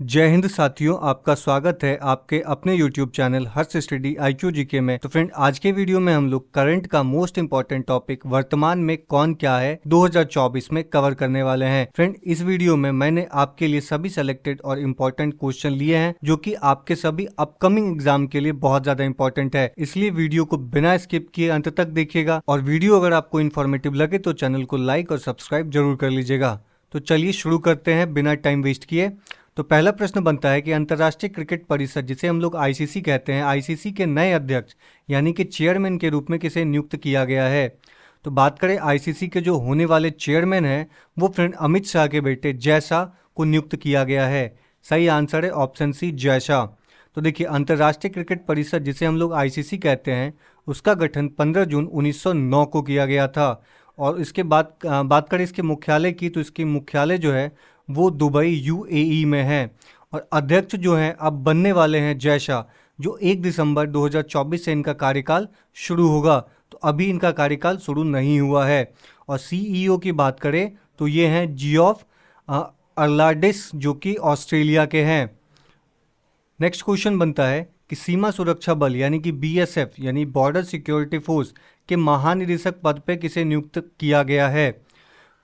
जय हिंद साथियों, आपका स्वागत है आपके अपने YouTube चैनल हर्ष स्टडी IQ जीके में। तो फ्रेंड, आज के वीडियो में हम लोग करंट का मोस्ट इंपॉर्टेंट टॉपिक वर्तमान में कौन क्या है 2024 में कवर करने वाले हैं। फ्रेंड, इस वीडियो में मैंने आपके लिए सभी सेलेक्टेड और इम्पोर्टेंट क्वेश्चन लिए हैं जो कि आपके सभी अपकमिंग एग्जाम के लिए बहुत ज्यादा इंपॉर्टेंट है। इसलिए वीडियो को बिना स्किप किए अंत तक देखिएगा और वीडियो अगर आपको इन्फॉर्मेटिव लगे तो चैनल को लाइक और सब्सक्राइब जरूर कर लीजिएगा। तो चलिए शुरू करते हैं बिना टाइम वेस्ट किए। तो पहला प्रश्न बनता है कि अंतर्राष्ट्रीय क्रिकेट परिषद, जिसे हम लोग आईसीसी कहते हैं, आईसीसी के नए अध्यक्ष यानी कि चेयरमैन के रूप में किसे नियुक्त किया गया है। तो बात करें आईसीसी के जो होने वाले चेयरमैन हैं, वो फ्रेंड अमित शाह के बेटे जय शाह को नियुक्त किया गया है। सही आंसर है ऑप्शन सी, जय शाह। तो देखिए, अंतर्राष्ट्रीय क्रिकेट परिषद, जिसे हम लोग आईसीसी कहते हैं, उसका गठन 15 जून 1909 को किया गया था। और इसके बाद बात करें इसके मुख्यालय की, तो इसकी मुख्यालय जो है वो दुबई यूएई में है। और अध्यक्ष जो हैं अब बनने वाले हैं जय शाह, जो 1 दिसंबर 2024 से इनका कार्यकाल शुरू होगा। तो अभी इनका कार्यकाल शुरू नहीं हुआ है। और सीईओ की बात करें तो ये हैं जियोफ अर्लाडिस, जो कि ऑस्ट्रेलिया के हैं। नेक्स्ट क्वेश्चन बनता है कि सीमा सुरक्षा बल यानी कि बीएसएफ यानी बॉर्डर सिक्योरिटी फोर्स के महानिदेशक पद पे किसे नियुक्त किया गया है।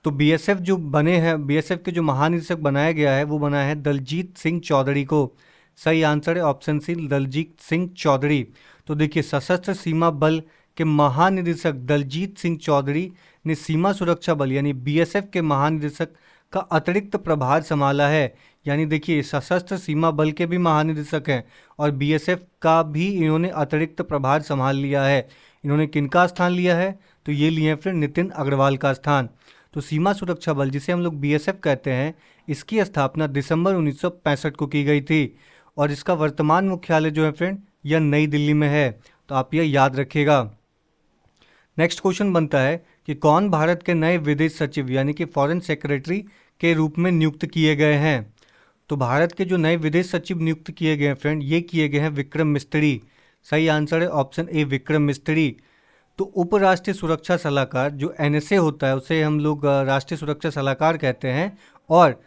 तो बीएसएफ जो बने हैं, बीएसएफ के जो महानिदेशक बनाया गया है वो बना है दलजीत सिंह चौधरी को। सही आंसर है ऑप्शन सी, दलजीत सिंह चौधरी। तो देखिए, सशस्त्र सीमा बल के महानिदेशक दलजीत सिंह चौधरी ने सीमा सुरक्षा बल यानी बीएसएफ के महानिदेशक का अतिरिक्त प्रभार संभाला है। यानी देखिए, सशस्त्र सीमा बल के भी महानिदेशक हैं और बीएसएफ का भी इन्होंने अतिरिक्त प्रभार संभाल लिया है। इन्होंने किनका स्थान लिया है? तो ये लिए फिर नितिन अग्रवाल का स्थान। तो सीमा सुरक्षा बल, जिसे हम लोग बीएसएफ कहते हैं, इसकी स्थापना दिसंबर 1965 को की गई थी और इसका वर्तमान मुख्यालय जो है फ्रेंड, यह नई दिल्ली में है। तो आप यह याद रखिएगा। नेक्स्ट क्वेश्चन बनता है कि कौन भारत के नए विदेश सचिव यानी कि फॉरेन सेक्रेटरी के रूप में नियुक्त किए गए हैं। तो भारत के जो नए विदेश सचिव नियुक्त किए गए हैं फ्रेंड, ये किए गए हैं विक्रम मिस्त्री। सही आंसर है ऑप्शन ए, विक्रम मिस्त्री। तो उपराष्ट्रीय सुरक्षा सलाहकार जो एनएसए होता है, उसे हम लोग राष्ट्रीय सुरक्षा सलाहकार कहते हैं। और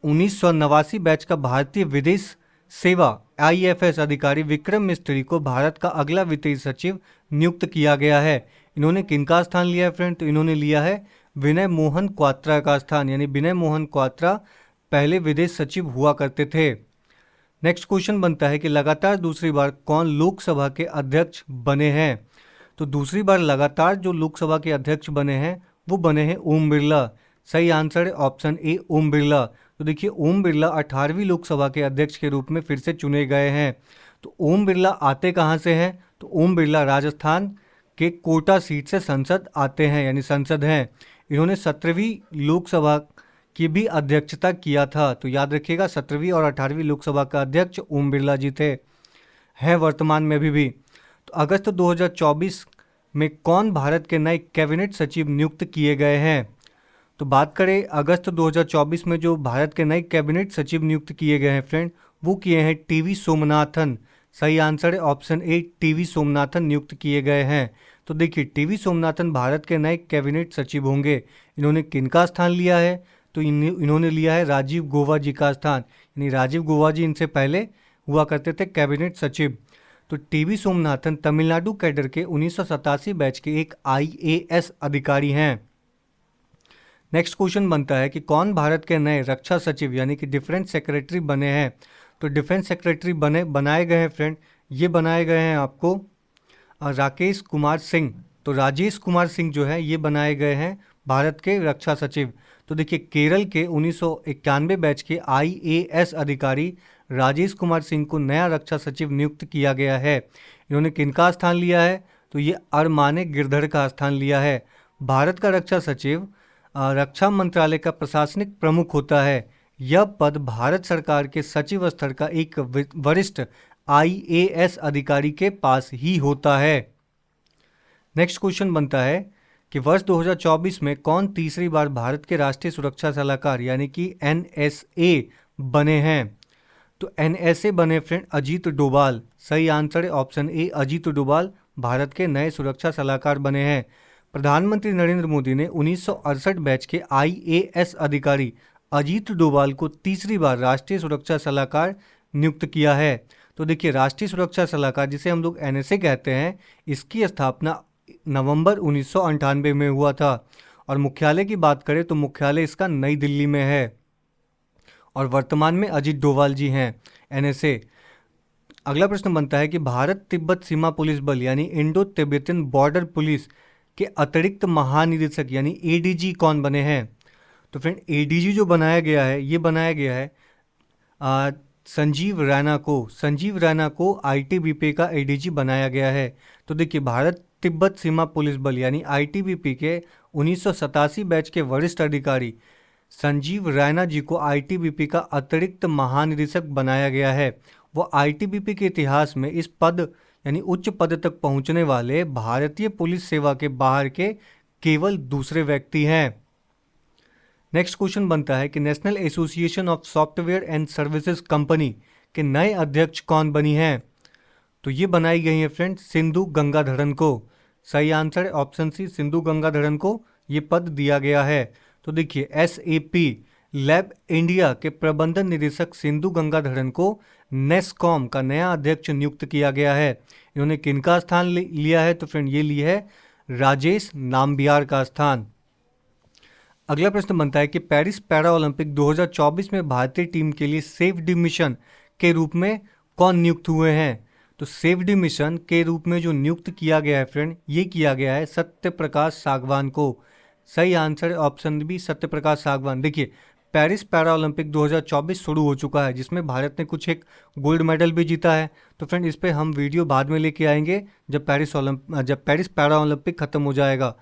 1989 बैच का भारतीय विदेश सेवा आईएफएस अधिकारी विक्रम मिस्त्री को भारत का अगला विदेश सचिव नियुक्त किया गया है। इन्होंने किनका स्थान लिया है फ्रेंड? तो इन्होंने लिया है विनय मोहन क्वात्रा का स्थान। यानी विनय मोहन क्वात्रा पहले विदेश सचिव हुआ करते थे। नेक्स्ट क्वेश्चन बनता है कि लगातार दूसरी बार कौन लोकसभा के अध्यक्ष बने हैं। तो दूसरी बार लगातार जो लोकसभा के अध्यक्ष बने हैं वो बने हैं ओम बिरला। सही आंसर है ऑप्शन ए, ओम बिरला। तो देखिए, ओम बिरला 18वीं लोकसभा के अध्यक्ष के रूप में फिर से चुने गए हैं। तो ओम बिरला आते कहाँ से हैं? तो ओम बिरला राजस्थान के कोटा सीट से संसद आते हैं, यानी संसद हैं। इन्होंने 17वीं लोकसभा की भी अध्यक्षता किया था। तो याद रखिएगा, 17वीं और 18वीं लोकसभा का अध्यक्ष ओम बिरला जी थे, हैं वर्तमान में भी। तो अगस्त 2024 में कौन भारत के नए कैबिनेट सचिव नियुक्त किए गए हैं। तो बात करें अगस्त 2024 में जो भारत के नए कैबिनेट सचिव नियुक्त किए गए हैं फ्रेंड, वो किए हैं टीवी सोमनाथन। सही आंसर है ऑप्शन ए, टीवी सोमनाथन नियुक्त किए गए हैं। तो देखिए, टीवी सोमनाथन भारत के नए कैबिनेट सचिव होंगे। इन्होंने किनका स्थान लिया है? तो इन्होंने लिया है राजीव गौबा जी का स्थान। यानी राजीव गौबा जी इनसे पहले हुआ करते थे कैबिनेट सचिव। तो टीवी सोमनाथन तमिलनाडु कैडर के 1987 बैच के एक आईएएस अधिकारी हैं। नेक्स्ट क्वेश्चन बनता है कि कौन भारत के नए रक्षा सचिव यानी कि डिफेंस सेक्रेटरी बने हैं। तो डिफेंस सेक्रेटरी बनाए गए हैं फ्रेंड, ये बनाए गए हैं आपको राकेश कुमार सिंह। तो राजेश कुमार सिंह जो है ये बनाए गए हैं भारत के रक्षा सचिव। तो देखिए, केरल के 1991 बैच के आईएएस अधिकारी राजेश कुमार सिंह को नया रक्षा सचिव नियुक्त किया गया है। इन्होंने किनका स्थान लिया है? तो ये अरमाने गिरधर का स्थान लिया है। भारत का रक्षा सचिव रक्षा मंत्रालय का प्रशासनिक प्रमुख होता है। यह पद भारत सरकार के सचिव स्तर का एक वरिष्ठ आईएएस अधिकारी के पास ही होता है। नेक्स्ट क्वेश्चन बनता है कि वर्ष 2024 में कौन तीसरी बार भारत के राष्ट्रीय सुरक्षा सलाहकार यानी कि एनएसए बने हैं। तो एनएसए बने फ्रेंड अजीत डोभाल। सही आंसर है ऑप्शन ए, अजीत डोभाल भारत के नए सुरक्षा सलाहकार बने हैं। प्रधानमंत्री नरेंद्र मोदी ने 1968 बैच के आईएएस अधिकारी अजीत डोभाल को तीसरी बार राष्ट्रीय सुरक्षा सलाहकार नियुक्त किया है? तो देखिए, राष्ट्रीय सुरक्षा सलाहकार जिसे हम लोग एनएसए कहते हैं, इसकी स्थापना नवंबर 1998 में हुआ था। और मुख्यालय की बात करें तो मुख्यालय इसका नई दिल्ली में है और वर्तमान में अजीत डोभाल जी हैं एनएसए। अगला प्रश्न बनता है कि भारत तिब्बत सीमा पुलिस बल यानी इंडो तिब्बतन बॉर्डर पुलिस के अतिरिक्त महानिदेशक यानी एडीजी कौन बने हैं? तो फ्रेंड, एडीजी जो बनाया गया है, ये बनाया गया है संजीव रैना को आईटीबीपी का एडीजी बनाया गया है। तो देखिए, भारत तिब्बत सीमा पुलिस बल यानी आईटीबीपी के 1987 बैच के वरिष्ठ अधिकारी संजीव रैना जी को आईटीबीपी का अतिरिक्त महानिदेशक बनाया गया है। वो आईटीबीपी के इतिहास में इस पद यानी उच्च पद तक पहुंचने वाले भारतीय पुलिस सेवा के बाहर के केवल दूसरे व्यक्ति हैं। नेक्स्ट क्वेश्चन बनता है कि national association of software and services company के नए अध्यक्ष कौन बनी हैं? तो ये बनाई गई है फ्रेंड सिंधु गंगाधरन को। सही आंसर है ऑप्शन सी, सिंधु गंगाधरन को ये पद दिया गया है। तो देखिए, एसएपी लैब इंडिया के प्रबंधन निदेशक सिंधु गंगाधरन को नेस्कॉम का नया अध्यक्ष नियुक्त किया गया है। इन्होंने किनका स्थान लिया है? तो फ्रेंड, ये लिया है राजेश नाम्बियार का स्थान। अगला प्रश्न बनता है कि पेरिस पैरा ओलंपिक 2024 में भारतीय टीम के लिए सेफ्टी मिशन के रूप में कौन नियुक्त हुए हैं? तो सेफ्टी मिशन के रूप में जो नियुक्त किया गया है फ्रेंड, ये किया गया है सत्य प्रकाश सागवान को। सही आंसर है ऑप्शन बी, सत्य प्रकाश सागवान। देखिए, पेरिस पैरा ओलंपिक 2024 शुरू हो चुका है, जिसमें भारत ने कुछ एक गोल्ड मेडल भी जीता है। तो फ्रेंड, इस पर हम वीडियो बाद में लेके आएंगे जब पेरिस पैरा ओलंपिक खत्म हो जाएगा।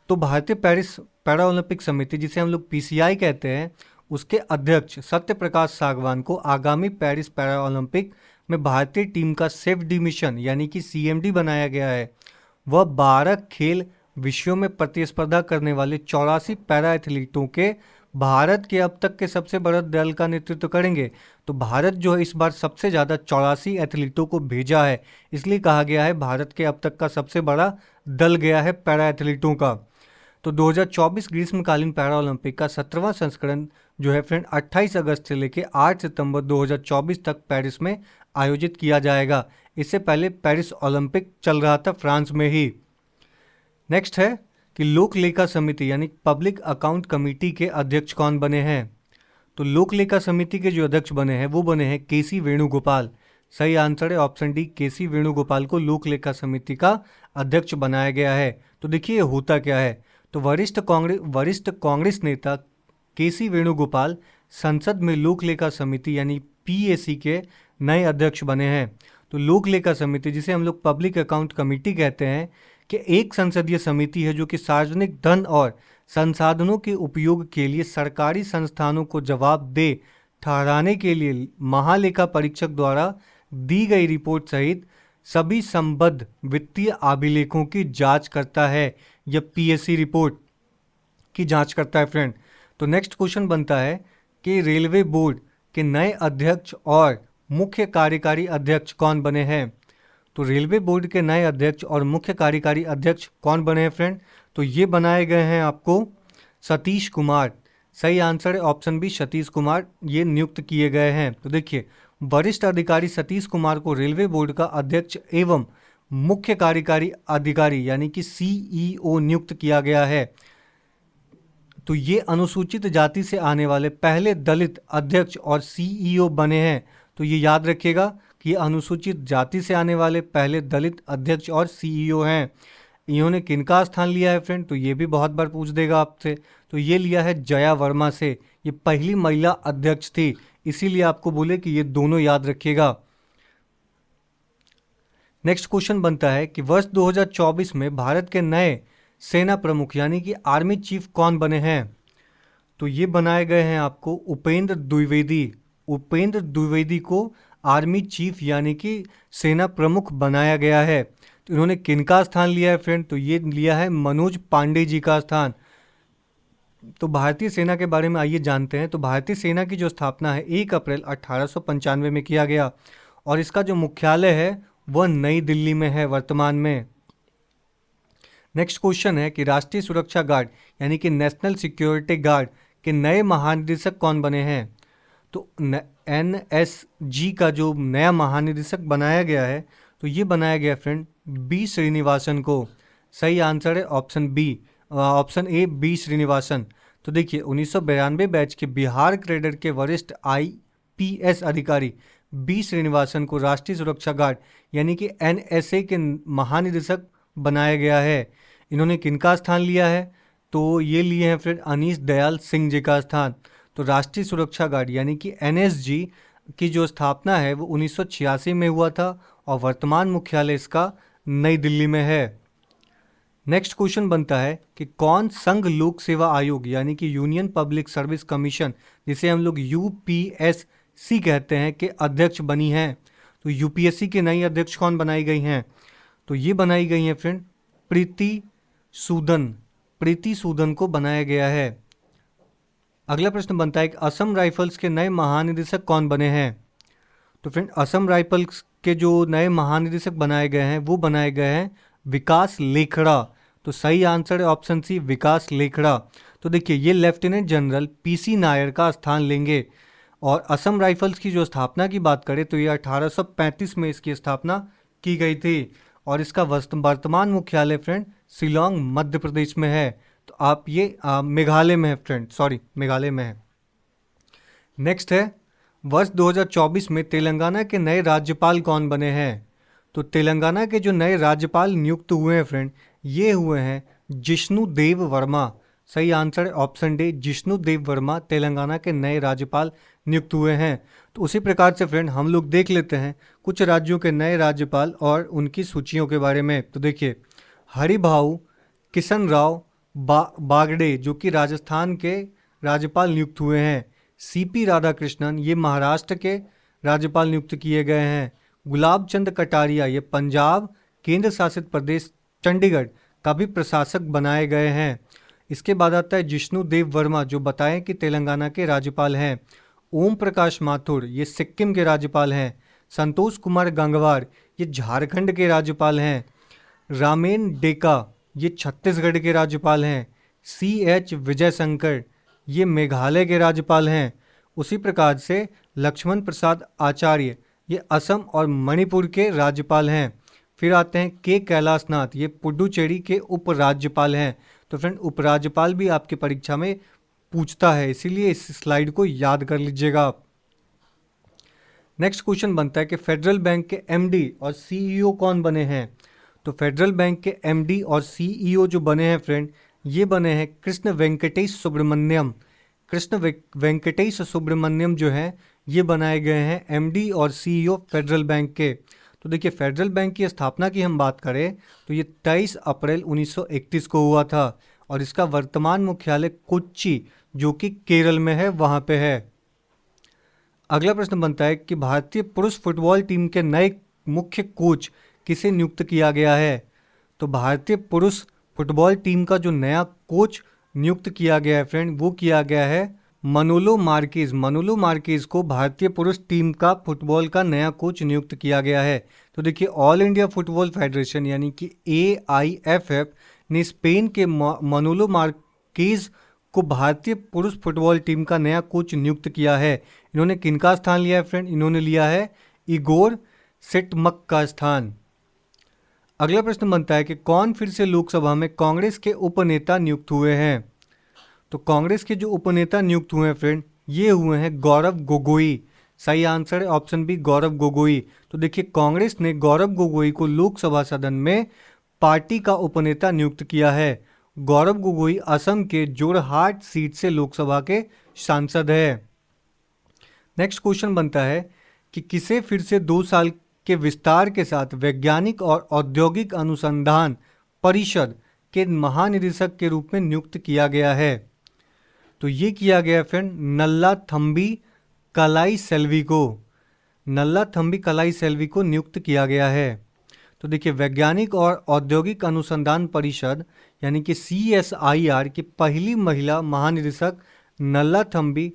तो भारतीय पेरिस पैरा ओलंपिक समिति, जिसे हम लोग पीसीआई कहते हैं, उसके अध्यक्ष सत्य प्रकाश सागवान को आगामी पेरिस पैरा ओलंपिक में भारतीय टीम का सेफ्टी मिशन यानी कि सीएमडी बनाया गया है। वह 12 खेल विषयों में प्रतिस्पर्धा करने वाले 84 पैरा एथलीटों के भारत के अब तक के सबसे बड़े दल का नेतृत्व करेंगे। तो भारत जो है इस बार सबसे ज़्यादा 84 एथलीटों को भेजा है, इसलिए कहा गया है भारत के अब तक का सबसे बड़ा दल गया है पैरा एथलीटों का। तो 2024 ग्रीष्मकालीन पैरा ओलंपिक का 17वां संस्करण जो है फ्रेंड 28 अगस्त से लेकर 8 सितंबर 2024 तक पेरिस में आयोजित किया जाएगा। इससे पहले पेरिस ओलंपिक चल रहा था फ्रांस में ही। नेक्स्ट है कि लोक लेखा समिति यानी पब्लिक अकाउंट कमेटी के अध्यक्ष कौन बने हैं? तो लोक लेखा समिति के जो अध्यक्ष बने हैं वो बने हैं केसी वेणुगोपाल। सही आंसर है ऑप्शन डी, केसी वेणुगोपाल को लोक लेखा समिति का अध्यक्ष बनाया गया है। तो देखिए, होता क्या है, तो वरिष्ठ कांग्रेस नेता केसी वेणुगोपाल संसद में लोक लेखा समिति यानी पीएसी के नए अध्यक्ष बने हैं। तो लोक लेखा समिति, जिसे हम लोग पब्लिक अकाउंट कमेटी कहते हैं, कि एक संसदीय समिति है जो कि सार्वजनिक धन और संसाधनों के उपयोग के लिए सरकारी संस्थानों को जवाबदेह ठहराने के लिए महालेखा परीक्षक द्वारा दी गई रिपोर्ट सहित सभी संबद्ध वित्तीय अभिलेखों की जांच करता है। यह पीएससी रिपोर्ट की जांच करता है फ्रेंड। तो नेक्स्ट क्वेश्चन बनता है कि रेलवे बोर्ड के नए अध्यक्ष और मुख्य कार्यकारी अध्यक्ष कौन बने हैं? तो रेलवे बोर्ड के नए अध्यक्ष और मुख्य कार्यकारी अध्यक्ष कौन बने हैं फ्रेंड? तो ये बनाए गए हैं आपको सतीश कुमार। सही आंसर है ऑप्शन बी, सतीश कुमार ये नियुक्त किए गए हैं। तो देखिए, वरिष्ठ अधिकारी सतीश कुमार को रेलवे बोर्ड का अध्यक्ष एवं मुख्य कार्यकारी अधिकारी यानी कि सीईओ नियुक्त किया गया है। तो ये अनुसूचित जाति से आने वाले पहले दलित अध्यक्ष और सीईओ बने हैं। तो ये याद रखिएगा कि अनुसूचित जाति से आने वाले पहले दलित अध्यक्ष और सीईओ हैं। इन्होंने किनका स्थान लिया है फ्रेंड? तो ये भी बहुत बार पूछ देगा आपसे। तो ये लिया है जया वर्मा से। ये पहली महिला अध्यक्ष थी, इसीलिए आपको बोले कि ये दोनों याद रखिएगा। नेक्स्ट क्वेश्चन बनता है कि वर्ष 2024 में भारत के नए सेना प्रमुख यानी कि आर्मी चीफ कौन बने हैं? तो ये बनाए गए हैं आपको उपेंद्र द्विवेदी। उपेंद्र द्विवेदी को आर्मी चीफ यानी कि सेना प्रमुख बनाया गया है। तो इन्होंने किनका स्थान लिया है फ्रेंड? तो ये लिया है मनोज पांडे जी का स्थान। तो भारतीय सेना के बारे में आइए जानते हैं। तो भारतीय सेना की जो स्थापना है 1 अप्रैल 1895 में किया गया और इसका जो मुख्यालय है वह नई दिल्ली में है वर्तमान में। नेक्स्ट क्वेश्चन है कि राष्ट्रीय सुरक्षा गार्ड यानी कि नेशनल सिक्योरिटी गार्ड कि नए महानिदेशक कौन बने हैं। तो NSG का जो नया महानिदेशक बनाया गया है, तो ये बनाया गया फ्रेंड बी श्रीनिवासन को। सही आंसर है ऑप्शन ए बी श्रीनिवासन। तो देखिए 1992 बैच के बिहार कैडर के वरिष्ठ IPS अधिकारी बी श्रीनिवासन को राष्ट्रीय सुरक्षा गार्ड यानी कि NSA के महानिदेशक बनाया गया है। इन्होंने किनका स्थान लिया है, तो ये लिए हैं फ्रेंड अनीश दयाल सिंह जी का स्थान। तो राष्ट्रीय सुरक्षा गार्ड यानी कि NSG की जो स्थापना है वो 1986 में हुआ था और वर्तमान मुख्यालय इसका नई दिल्ली में है। नेक्स्ट क्वेश्चन बनता है कि कौन संघ लोक सेवा आयोग यानी कि यूनियन पब्लिक सर्विस कमीशन, जिसे हम लोग UPSC कहते हैं, के अध्यक्ष बनी हैं। तो UPSC के नई अध्यक्ष कौन बनाई गई हैं, तो ये बनाई गई हैं फ्रेंड प्रीति सूदन को बनाया गया है। अगला प्रश्न बनता है कि असम राइफल्स के नए महानिदेशक कौन बने हैं। तो फ्रेंड असम राइफल्स के जो नए महानिदेशक बनाए गए हैं वो बनाए गए हैं विकास लेखड़ा। तो सही आंसर है ऑप्शन सी विकास लेखड़ा। तो देखिए ये लेफ्टिनेंट जनरल PC नायर का स्थान लेंगे। और असम राइफल्स की जो स्थापना की बात करें तो ये 1835 में इसकी स्थापना की गई थी और इसका वर्तमान मुख्यालय फ्रेंड शिलोंग मध्य प्रदेश में है। तो आप ये मेघालय में है फ्रेंड, मेघालय में है। नेक्स्ट है वर्ष 2024 में तेलंगाना के नए राज्यपाल कौन बने हैं। तो तेलंगाना के जो नए राज्यपाल नियुक्त हुए हैं फ्रेंड, ये हुए हैं जिष्णु देव वर्मा। सही आंसर है ऑप्शन डी जिष्णु देव वर्मा तेलंगाना के नए राज्यपाल नियुक्त हुए हैं। तो उसी प्रकार से फ्रेंड हम लोग देख लेते हैं कुछ राज्यों के नए राज्यपाल और उनकी सूचियों के बारे में। तो देखिए हरिभाऊ किशन राव बागड़े जो कि राजस्थान के राज्यपाल नियुक्त हुए हैं। CP राधाकृष्णन ये महाराष्ट्र के राज्यपाल नियुक्त किए गए हैं। गुलाब चंद कटारिया ये पंजाब केंद्र शासित प्रदेश चंडीगढ़ का भी प्रशासक बनाए गए हैं। इसके बाद आता है जिष्णु देव वर्मा जो बताएं कि तेलंगाना के राज्यपाल हैं। ओम प्रकाश माथुर ये सिक्किम के राज्यपाल हैं। संतोष कुमार गंगवार ये झारखंड के राज्यपाल हैं। रामेन डेका ये छत्तीसगढ़ के राज्यपाल हैं। CH विजय शंकर ये मेघालय के राज्यपाल हैं। उसी प्रकार से लक्ष्मण प्रसाद आचार्य ये असम और मणिपुर के राज्यपाल हैं। फिर आते हैं के कैलाशनाथ ये पुडुचेरी के उपराज्यपाल हैं। तो फ्रेंड उपराज्यपाल भी आपकी परीक्षा में पूछता है, इसीलिए इस स्लाइड को याद कर लीजिएगा आप। नेक्स्ट क्वेश्चन बनता है कि फेडरल बैंक के MD और CEO कौन बने हैं। तो फेडरल बैंक के MD और CEO जो बने हैं फ्रेंड, ये बने हैं कृष्ण वेंकटेश सुब्रमण्यम जो है ये बनाए गए हैं MD और CEO फेडरल बैंक के। तो देखिए फेडरल बैंक की स्थापना की हम बात करें तो ये 23 अप्रैल 1931 को हुआ था और इसका वर्तमान मुख्यालय कोच्चि जो कि केरल में है वहाँ पे है। अगला प्रश्न बनता है कि भारतीय पुरुष फुटबॉल टीम के नए मुख्य कोच किसे नियुक्त किया गया है। तो भारतीय पुरुष फुटबॉल टीम का जो नया कोच नियुक्त किया गया है फ्रेंड वो किया गया है मनोलो मार्केज को भारतीय पुरुष टीम का फुटबॉल का नया कोच नियुक्त किया गया है। तो देखिए ऑल इंडिया फुटबॉल फेडरेशन यानी कि AIFF ने स्पेन के मनोलो मार्केज को भारतीय पुरुष फुटबॉल टीम का नया कोच नियुक्त किया है। इन्होंने किनका स्थान लिया है फ्रेंड, इन्होंने लिया है इगोर सिटमक का स्थान। अगला प्रश्न बनता है कि कौन फिर से लोकसभा में कांग्रेस के उपनेता नियुक्त हुए हैं। तो कांग्रेस के जो उपनेता नियुक्त हुए हैं फ्रेंड ये हुए हैं गौरव गोगोई। सही आंसर है ऑप्शन बी गौरव गोगोई। तो देखिए कांग्रेस ने गौरव गोगोई को लोकसभा सदन में पार्टी का उपनेता नियुक्त किया है। गौरव गोगोई असम के जोरहाट सीट से लोकसभा के सांसद है। नेक्स्ट क्वेश्चन बनता है कि किसे फिर से 2 साल के विस्तार के साथ वैज्ञानिक और औद्योगिक अनुसंधान परिषद के महानिदेशक के रूप में नियुक्त किया गया है। तो ये किया गया फ्रेंड नल्ला थम्बी कलाई सेल्वी को नियुक्त किया गया है। तो देखिए वैज्ञानिक और औद्योगिक अनुसंधान परिषद यानी कि CSIR की पहली महिला महानिदेशक नल्ला थम्बी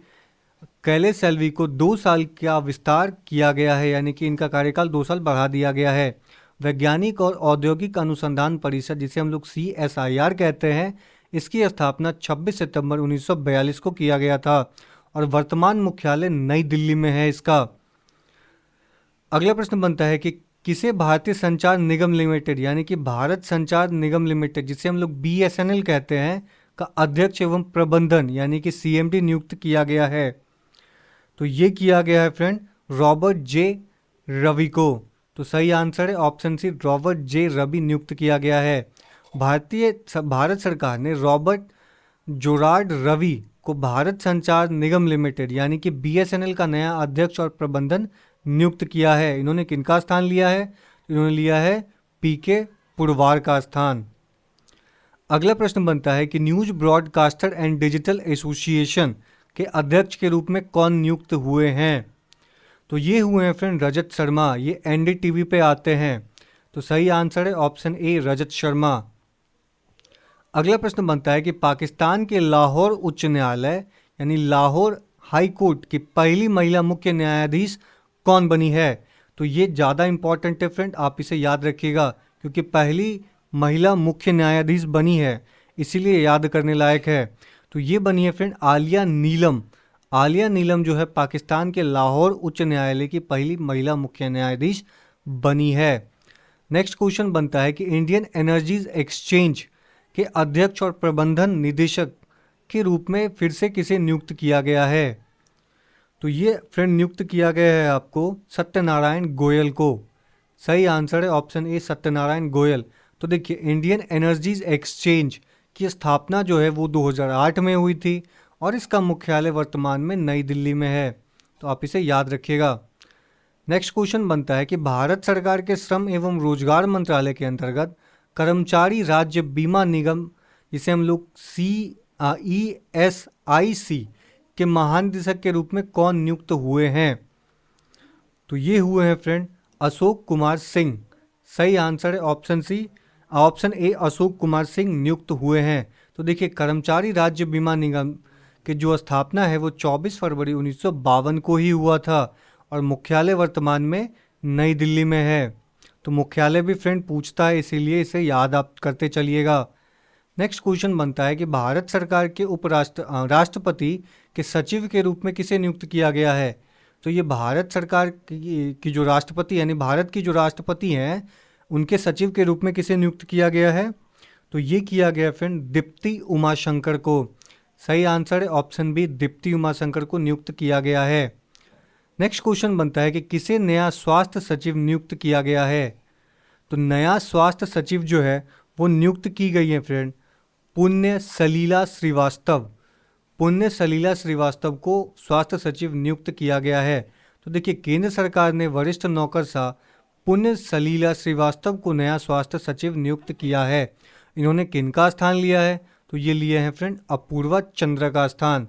कैले सेल्वी को 2 साल का विस्तार किया गया है, यानी कि इनका कार्यकाल 2 साल बढ़ा दिया गया है। वैज्ञानिक और औद्योगिक अनुसंधान परिषद जिसे हम लोग CSIR कहते हैं, इसकी स्थापना 26 सितंबर 1942 को किया गया था और वर्तमान मुख्यालय नई दिल्ली में है इसका। अगला प्रश्न बनता है कि किसे भारतीय संचार निगम लिमिटेड यानी कि भारत संचार निगम लिमिटेड, जिसे हम लोग BSNL कहते हैं, का अध्यक्ष एवं प्रबंधन यानी कि CMD नियुक्त किया गया है? तो ये किया गया है फ्रेंड रॉबर्ट जे रवि को। तो सही आंसर है option C, Robert J Ravi नियुक्त किया गया है। भारत सरकार ने रॉबर्ट जोरार्ड रवि को भारत संचार निगम लिमिटेड यानी कि BSNL का नया अध्यक्ष और प्रबंधन नियुक्त किया है। इन्होंने किनका स्थान लिया है? इन्होंने लिया है PK पुरवार का स्थान। अगला प्रश्न बनता है कि news broadcaster and digital association के अध्यक्ष के रूप में कौन नियुक्त हुए हैं? तो ये हुए हैं फ्रेंड रजत शर्मा। ये NDTV पे आते हैं। तो सही आंसर है ऑप्शन ए, रजत शर्मा। अगला प्रश्न बनता है कि पाकिस्तान के लाहौर उच्च न्यायालय यानी लाहौर हाई कोर्ट की पहली महिला मुख्य न्यायाधीश कौन बनी है? तो ये ज़्यादा इंपॉर्टेंट है फ्रेंड, आप इसे याद रखिएगा क्योंकि पहली महिला मुख्य न्यायाधीश बनी है, इसीलिए याद करने लायक है। तो ये बनी है फ्रेंड आलिया नीलम। आलिया नीलम जो है पाकिस्तान के लाहौर उच्च न्यायालय की पहली महिला मुख्य न्यायाधीश बनी है। नेक्स्ट क्वेश्चन बनता है कि इंडियन एनर्जीज एक्सचेंज के अध्यक्ष और प्रबंधन निदेशक के रूप में फिर से किसे नियुक्त किया गया है? तो ये फ्रेंड नियुक्त किया गया है आपको सत्यनारायण गोयल को। सही आंसर है ऑप्शन ए, सत्यनारायण गोयल। तो देखिए इंडियन एनर्जीज एक्सचेंज की स्थापना जो है वो 2008 में हुई थी और इसका मुख्यालय वर्तमान में नई दिल्ली में है। तो आप इसे याद रखिएगा। नेक्स्ट क्वेश्चन बनता है कि भारत सरकार के श्रम एवं रोजगार मंत्रालय के अंतर्गत कर्मचारी राज्य बीमा निगम, जिसे हम लोग CESIC के महानिदेशक के रूप में कौन नियुक्त हुए हैं? तो ये हुए हैं फ्रेंड अशोक कुमार सिंह। सही आंसर है option C, option A, Ashok Kumar Singh नियुक्त हुए हैं। तो देखिए कर्मचारी राज्य बीमा निगम की जो स्थापना है वो 24 फरवरी 1952 को ही हुआ था और मुख्यालय वर्तमान में नई दिल्ली में है। तो मुख्यालय भी फ्रेंड पूछता है, इसीलिए इसे याद आप करते चलिएगा। नेक्स्ट क्वेश्चन बनता है कि भारत सरकार के राष्ट्रपति के सचिव के रूप में किसे नियुक्त किया गया है? तो ये भारत सरकार की जो राष्ट्रपति यानी भारत की जो राष्ट्रपति हैं उनके सचिव के रूप में किसे नियुक्त किया गया है? तो ये किया गया फ्रेंड दीप्ति उमाशंकर को। सही आंसर है ऑप्शन बी, दीप्ति उमाशंकर को नियुक्त किया गया है। नेक्स्ट क्वेश्चन बनता है कि किसे नया स्वास्थ्य सचिव नियुक्त किया गया है? तो नया स्वास्थ्य सचिव जो है वो नियुक्त की गई है फ्रेंड पुण्य सलीला श्रीवास्तव। पुण्य सलीला श्रीवास्तव को स्वास्थ्य सचिव नियुक्त किया गया है। तो देखिए केंद्र सरकार ने वरिष्ठ नौकरशाह पुण्य सलीला श्रीवास्तव को नया स्वास्थ्य सचिव नियुक्त किया है। इन्होंने किनका स्थान लिया है? तो ये लिए हैं फ्रेंड अपूर्वा चंद्र का स्थान।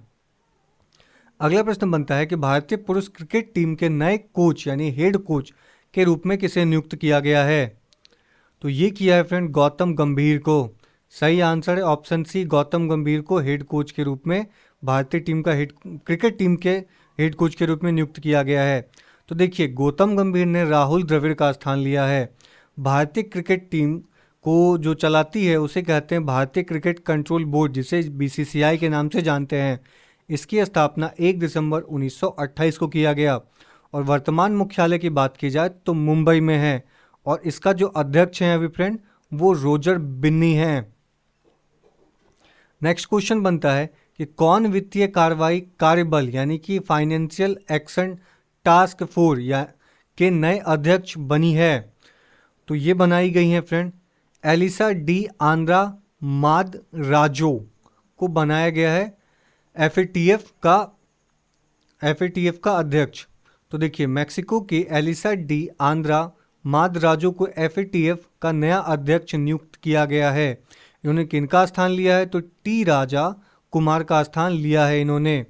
अगला प्रश्न बनता है कि भारतीय पुरुष क्रिकेट टीम के नए कोच यानी हेड कोच के रूप में किसे नियुक्त किया गया है? तो ये किया है फ्रेंड गौतम गंभीर को। सही आंसर है ऑप्शन सी, गौतम गंभीर को हेड कोच के रूप में भारतीय टीम का क्रिकेट टीम के हेड कोच के रूप में नियुक्त किया गया है। तो देखिए गौतम गंभीर ने राहुल द्रविड़ का स्थान लिया है। भारतीय क्रिकेट टीम को जो चलाती है उसे कहते हैं भारतीय क्रिकेट कंट्रोल बोर्ड, जिसे BCCI के नाम से जानते हैं। इसकी स्थापना 1 दिसंबर 1928 को किया गया और वर्तमान मुख्यालय की बात की जाए तो मुंबई में है और इसका जो अध्यक्ष हैं अभी फ्रेंड वो रोजर बिन्नी हैं। नेक्स्ट क्वेश्चन बनता है कि कौन वित्तीय कार्रवाई कार्यबल यानी कि फाइनेंशियल एक्शन टास्क फोर्स या के नए अध्यक्ष बनी है? तो ये बनाई गई हैं फ्रेंड एलिसा डी आंद्रा मादराजो को बनाया गया है FATF का अध्यक्ष। तो देखिए मेक्सिको की एलिसा डी आंद्रा मादराजो को FATF का नया अध्यक्ष नियुक्त किया गया है। इन्होंने किनका स्थान लिया है? तो टी राजा कुमार का स्थान लिया है इन्होंने।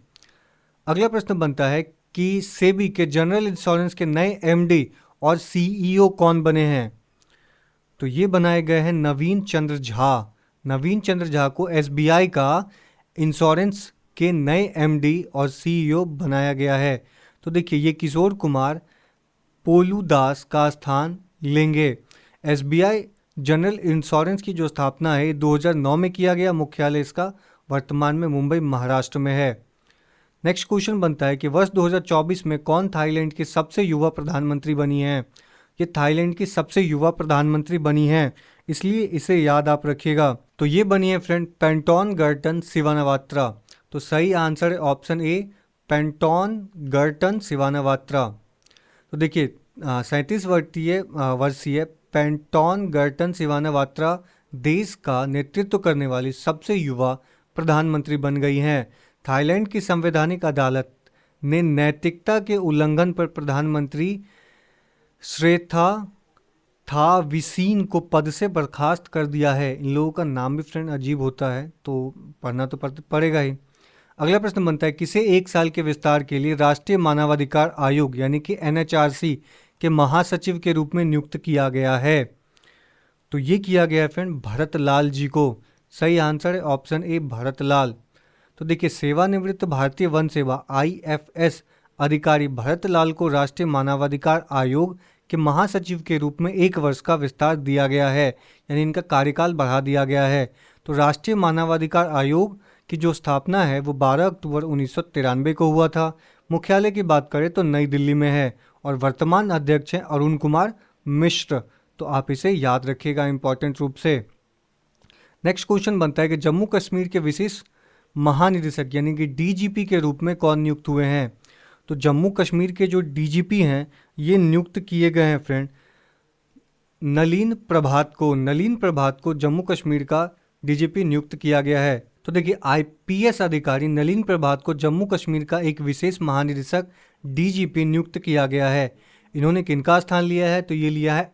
अगला प्रश्न बनता है कि सेबी के जनरल इंश्योरेंस के नए MD और CEO कौन बने हैं? तो ये बनाए गए हैं नवीन चंद्र झा। नवीन चंद्र झा को SBI का इंश्योरेंस के नए MD और CEO बनाया गया है। तो देखिए ये किशोर कुमार पोलू दास का स्थान लेंगे। SBI जनरल इंश्योरेंस की जो स्थापना है 2009 में किया गया, मुख्यालय इसका वर्तमान में मुंबई महाराष्ट्र में है। नेक्स्ट क्वेश्चन बनता है कि वर्ष 2024 में कौन थाईलैंड की सबसे युवा प्रधानमंत्री बनी है। ये थाईलैंड की सबसे युवा प्रधानमंत्री बनी है, इसलिए इसे याद आप रखिएगा। तो ये बनी है फ्रेंड पेंटोनगर्टन सिवानावात्रा। तो सही आंसर है ऑप्शन ए, पेंटोनगर्टन सिवानावात्रा। तो देखिए 37 वर्षीय पेंटोनगर्टन सिवानावात्रा देश का नेतृत्व करने वाली सबसे युवा प्रधानमंत्री बन गई हैं। थाईलैंड की संवैधानिक अदालत ने नैतिकता के उल्लंघन पर प्रधानमंत्री श्रेथा थाविसीन को पद से बर्खास्त कर दिया है। इन लोगों का नाम भी फ्रेंड अजीब होता है, तो पढ़ना तो पड़ेगा ही। अगला प्रश्न बनता है किसे 1 साल के विस्तार के लिए राष्ट्रीय मानवाधिकार आयोग यानी कि NHRC के महासचिव के रूप में नियुक्त किया गया है। तो ये किया गया है फ्रेंड भरत लाल जी को। सही आंसर है ऑप्शन ए, भरत लाल। तो देखिए सेवानिवृत्त भारतीय वन सेवा IFS अधिकारी भरत लाल को राष्ट्रीय मानवाधिकार आयोग के महासचिव के रूप में 1 वर्ष का विस्तार दिया गया है, यानी इनका कार्यकाल बढ़ा दिया गया है। तो राष्ट्रीय मानवाधिकार आयोग की जो स्थापना है वो 12 अक्टूबर 1993 को हुआ था। मुख्यालय की बात करें तो नई दिल्ली में है और वर्तमान अध्यक्ष हैं अरुण कुमार मिश्र। तो आप इसे याद रखिएगा इंपॉर्टेंट रूप से। नेक्स्ट क्वेश्चन बनता है कि जम्मू कश्मीर के विशेष महानिदेशक यानी कि DGP के रूप में कौन नियुक्त हुए हैं। तो जम्मू कश्मीर के जो DGP हैं ये नियुक्त किए गए हैं फ्रेंड नलिन प्रभात को जम्मू कश्मीर का DGP नियुक्त किया गया है। तो देखिए IPS अधिकारी नलिन प्रभात को जम्मू कश्मीर का एक विशेष महानिदेशक DGP नियुक्त किया गया है। इन्होंने किनका स्थान लिया है, तो ये लिया है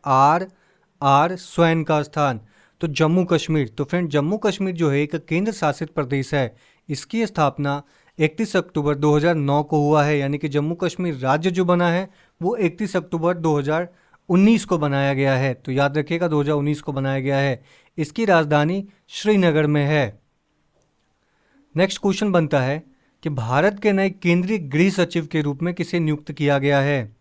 R स्वैन का स्थान। तो जम्मू कश्मीर, तो फ्रेंड जम्मू कश्मीर जो है एक केंद्र शासित प्रदेश है। इसकी स्थापना 31 अक्टूबर 2009 को हुआ है, यानी कि जम्मू कश्मीर राज्य जो बना है वो 31 अक्टूबर 2019 को बनाया गया है। तो याद रखिएगा 2019 को बनाया गया है। इसकी राजधानी श्रीनगर में है। नेक्स्ट क्वेश्चन बनता है कि भारत के नए केंद्रीय गृह सचिव के रूप में किसे नियुक्त किया गया है।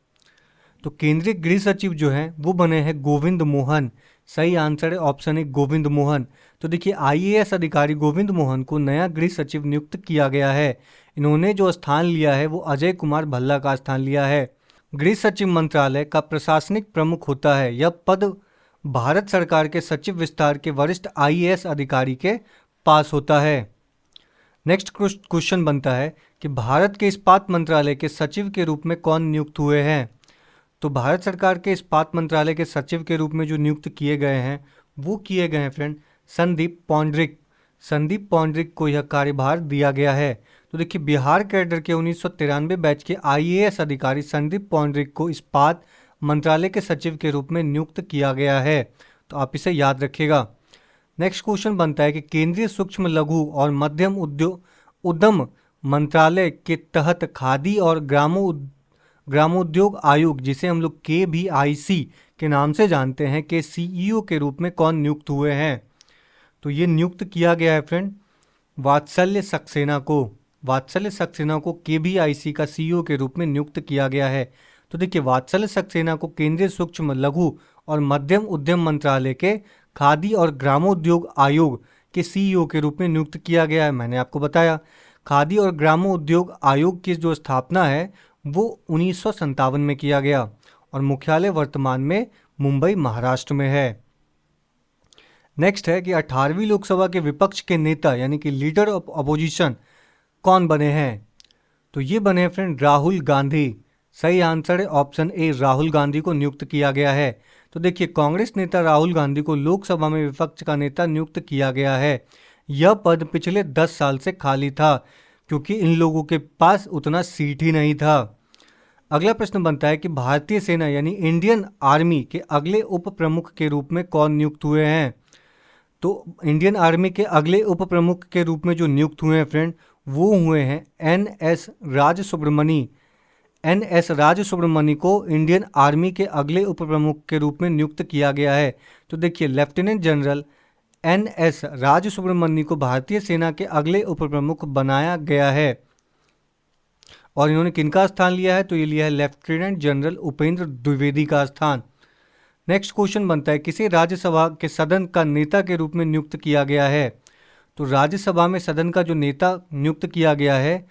तो केंद्रीय गृह सचिव जो हैं वो बने हैं गोविंद मोहन। सही आंसर है ऑप्शन ए, गोविंद मोहन। तो देखिए IAS अधिकारी गोविंद मोहन को नया गृह सचिव नियुक्त किया गया है। इन्होंने जो स्थान लिया है वो अजय कुमार भल्ला का स्थान लिया है। गृह सचिव मंत्रालय का प्रशासनिक प्रमुख होता है। यह पद भारत सरकार के सचिव विस्तार के वरिष्ठ IAS अधिकारी के पास होता है। नेक्स्ट क्वेश्चन बनता है कि भारत के इस्पात मंत्रालय के सचिव के रूप में कौन नियुक्त हुए हैं। तो भारत सरकार के इस्पात मंत्रालय के सचिव के रूप में जो नियुक्त किए गए हैं वो किए गए हैं फ्रेंड संदीप पौंड्रिक को यह कार्यभार दिया गया है। तो देखिए बिहार कैडर के 1993 बैच के IAS अधिकारी संदीप पौंड्रिक को इस्पात मंत्रालय के सचिव के रूप में नियुक्त किया गया है। तो आप इसे याद रखिएगा। नेक्स्ट क्वेश्चन बनता है कि केंद्रीय सूक्ष्म लघु और मध्यम उद्यम मंत्रालय के तहत खादी और ग्रामोद्योग आयोग, जिसे हम लोग KVIC के नाम से जानते हैं, के CEO के रूप में कौन नियुक्त हुए हैं। तो ये नियुक्त किया गया है फ्रेंड वात्सल्य सक्सेना को KVIC का CEO के रूप में नियुक्त किया गया है। तो देखिए वात्सल्य सक्सेना को केंद्रीय सूक्ष्म लघु और मध्यम उद्यम मंत्रालय के खादी और ग्रामोद्योग आयोग के CEO के रूप में नियुक्त किया गया है। मैंने आपको बताया खादी और ग्रामोद्योग आयोग की जो स्थापना है वो 1957 में किया गया और मुख्यालय वर्तमान में मुंबई महाराष्ट्र में है। नेक्स्ट है कि 18वीं लोकसभा के विपक्ष के नेता यानी कि लीडर ऑफ अपोजिशन कौन बने हैं। तो ये बने हैं फ्रेंड राहुल गांधी। सही आंसर है ऑप्शन ए, राहुल गांधी को नियुक्त किया गया है। तो देखिए कांग्रेस नेता राहुल गांधी को लोकसभा में विपक्ष का नेता नियुक्त किया गया है। यह पद पिछले 10 साल से खाली था क्योंकि इन लोगों के पास उतना सीट ही नहीं था। अगला प्रश्न बनता है कि भारतीय सेना यानी इंडियन आर्मी के अगले उप प्रमुख के रूप में कौन नियुक्त हुए हैं। तो इंडियन आर्मी के अगले उप प्रमुख के रूप में जो नियुक्त हुए हैं फ्रेंड वो हुए हैं NS राज सुब्रमणी को इंडियन आर्मी के अगले उप प्रमुख के रूप में नियुक्त किया गया है। तो देखिए लेफ्टिनेंट जनरल NS राज सुब्रमणी को भारतीय सेना के अगले उप प्रमुख बनाया गया है और इन्होंने किनका स्थान लिया है, तो ये लिया है लेफ्टिनेंट जनरल उपेंद्र द्विवेदी का स्थान। नेक्स्ट क्वेश्चन बनता है किसे राज्यसभा के सदन का नेता के रूप में नियुक्त किया गया है। तो राज्यसभा में सदन का जो नेता नियुक्त किया गया है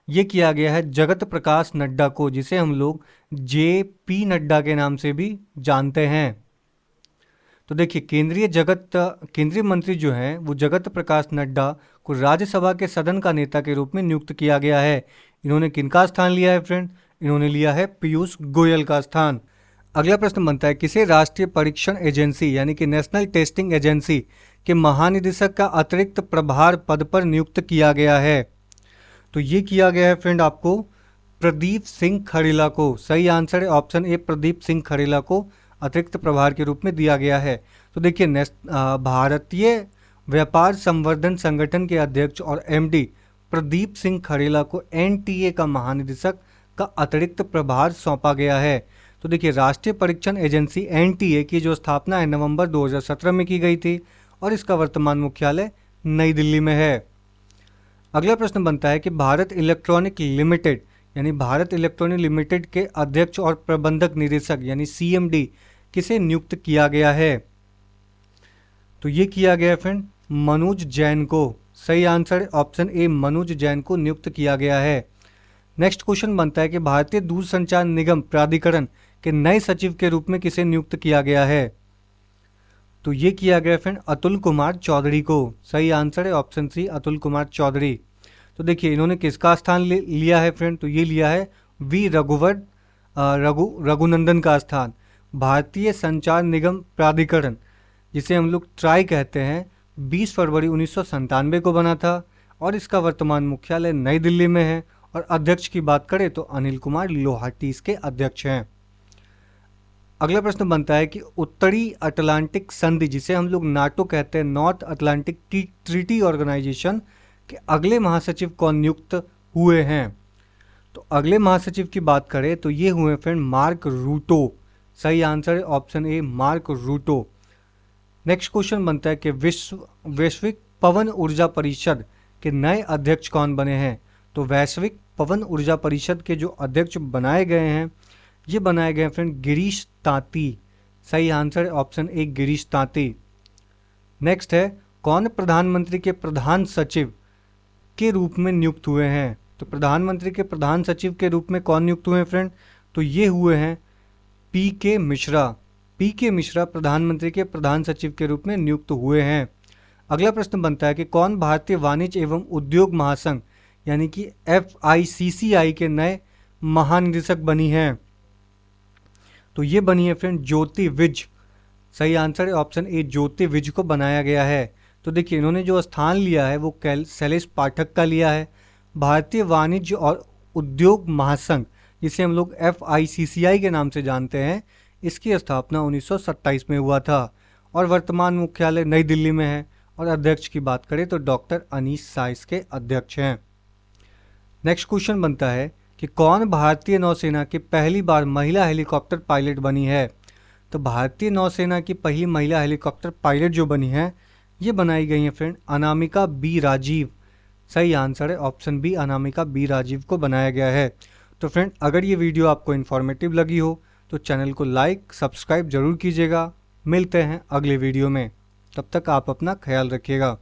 ये किया गया है जगत प्रकाश नड्डा को, जिसे हम लोग JP नड्डा के नाम से भी जानते हैं। तो देखिए केंद्रीय मंत्री जो हैं वो जगत प्रकाश नड्डा को राज्यसभा के सदन का नेता के रूप में नियुक्त किया गया है। इन्होंने किनका स्थान लिया है फ्रेंड? इन्होंने लिया है पीयूष गोयल का स्थान। अगला प्रश्न बनता है किसे राष्ट्रीय परीक्षण एजेंसी यानी कि नेशनल टेस्टिंग एजेंसी के महानिदेशक का अतिरिक्त प्रभार पद पर नियुक्त किया गया है। तो ये किया गया है फ्रेंड आपको प्रदीप सिंह खड़ेला को। सही आंसर है ऑप्शन ए, प्रदीप सिंह खड़ेला को अतिरिक्त प्रभार के रूप में दिया गया है। तो देखिए भारतीय व्यापार संवर्धन संगठन के अध्यक्ष और MD प्रदीप सिंह खड़ेला को NTA का महानिदेशक का अतिरिक्त प्रभार सौंपा गया है। तो देखिए राष्ट्रीय परीक्षण एजेंसी NTA की जो स्थापना है नवंबर 2017 में की गई थी और इसका वर्तमान मुख्यालय नई दिल्ली में है। अगला प्रश्न बनता है कि भारत इलेक्ट्रॉनिक लिमिटेड के अध्यक्ष और प्रबंधक निदेशक यानी CMD किसे नियुक्त किया गया है। तो ये किया गया फ्रेंड मनोज जैन को। सही answer option A, Manoj Jain को नियुक्त किया गया है। नेक्स्ट क्वेश्चन बनता है कि भारतीय दूरसंचार निगम प्राधिकरण के नए सचिव के रूप में किसे नियुक्त किया गया है। तो ये किया गया फ्रेंड अतुल कुमार चौधरी को। सही आंसर है ऑप्शन सी, अतुल कुमार चौधरी। तो देखिए इन्होंने किसका स्थान लिया है फ्रेंड? तो ये लिया है V रघुनंदन का स्थान। भारतीय संचार निगम प्राधिकरण जिसे हम लोग ट्राई कहते हैं 20 फरवरी 1997 को बना था और इसका वर्तमान मुख्यालय नई दिल्ली में है। और अध्यक्ष की बात करें तो अनिल कुमार लोहाटी इसके अध्यक्ष हैं। अगला प्रश्न बनता है कि उत्तरी अटलांटिक संधि जिसे हम लोग नाटो कहते हैं, नॉर्थ अटलांटिक ट्रीटी ऑर्गेनाइजेशन के अगले महासचिव कौन नियुक्त हुए हैं। तो अगले महासचिव की बात करें तो ये हुए फ्रेंड मार्क रूटो। सही आंसर है option A, mark Ruto. Next question बनता है कि वैश्विक पवन ऊर्जा परिषद के नए अध्यक्ष कौन बने हैं। तो वैश्विक पवन ऊर्जा परिषद के जो अध्यक्ष बनाए गए हैं ये बनाए गए फ्रेंड गिरीश तांती। सही आंसर है option A, Girish Tanti. Next है कौन प्रधानमंत्री के प्रधान सचिव के रूप में नियुक्त हुए हैं। तो प्रधानमंत्री के प्रधान सचिव के रूप में कौन नियुक्त हुए हैं फ्रेंड? तो ये हुए हैं PK मिश्रा। PK मिश्रा प्रधानमंत्री के प्रधान सचिव के रूप में नियुक्त हुए हैं। अगला प्रश्न बनता है कि कौन भारतीय वाणिज्य एवं उद्योग महासंघ यानी कि FICCI के नए महानिदेशक बनी है। तो ये बनी है फ्रेंड ज्योति विज। सही आंसर है ऑप्शन ए, ज्योति विज को बनाया गया है। तो देखिए इन्होंने जो स्थान लिया है वो शैलेश पाठक का लिया है। भारतीय वाणिज्य और उद्योग महासंघ जिसे हम लोग FICCI के नाम से जानते हैं, इसकी स्थापना 1927 में हुआ था और वर्तमान मुख्यालय नई दिल्ली में है। और अध्यक्ष की बात करें तो डॉक्टर अनीश शाह इसके अध्यक्ष हैं। नेक्स्ट क्वेश्चन बनता है कि कौन भारतीय नौसेना की पहली बार महिला हेलीकॉप्टर पायलट बनी है। तो भारतीय नौसेना की पहली महिला हेलीकॉप्टर पायलट जो बनी है ये बनाई गई है फ्रेंड अनामिका B राजीव। सही आंसर है option B, Anamika B Rajiv को बनाया गया है। तो फ्रेंड अगर ये वीडियो आपको इन्फॉर्मेटिव लगी हो तो चैनल को लाइक सब्सक्राइब जरूर कीजिएगा। मिलते हैं अगले वीडियो में, तब तक आप अपना ख्याल रखिएगा।